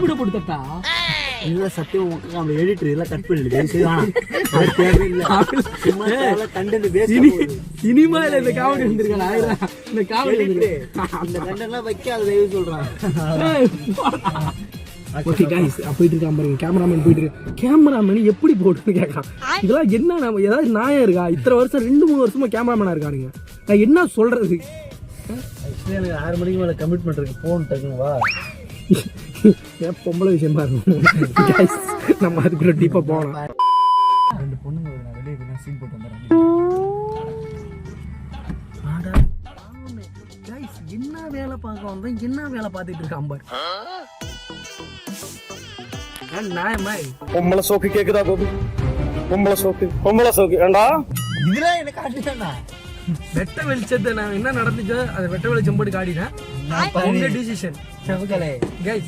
Video போட்டு தட்டா இல்ல சத்தியம் நம்ம எடிட்டர் எல்லாம் கட் பண்ணிடுது. சினிமால இந்த காமெடி இருந்திருக்கா இந்த காமெடி அந்த கண்டெல்லாம் வைக்க அது சொல்றான். ஓகே गाइस போயிட்டு இருக்கான் பாருங்க கேமராமேன் போயிட்டு இருக்கு. கேமராமேன் எப்படி போட்டுன்னு கேட்கறான். இதெல்லாம் என்ன நம்ம ஏதாவது நியாயம் இருக்கா? இத்தனை வருஷம் 2-3 வருஷமா கேமராமேனா இருக்கானுங்க. நான் என்ன சொல்றது? எனக்கு 6 மணிக்கு மேல கமிட்மெண்ட் இருக்கு. போன் டக்குனு வா. பொம்பளை விஷயமா இருக்கும் गाइस. நம்ம அதுக்குள்ள டீப்பா போறோம். 2 பொண்ணுங்க நான் வெளிய போய் சீன் போட்டு வந்தறேன். ஆடா गाइस என்ன வேலை பார்க்க வந்தா என்ன வேலை பார்த்துட்டு இருக்கான் பாரு. நாயமாய் பொம்பளை சோக்கு கேக்குதா கோபி? பொம்பளை சோக்கு ஏண்டா இதெல்லாம் எனக்கு காட்டிட்டேன்டா. வெட்ட வெளிச்சத்தை நான் என்ன நடந்துச்சோ அதை வெட்ட வெளிச்சம் போட்டு காட்டினேன். உங்க டிசிஷன். சவுக்கலே गाइस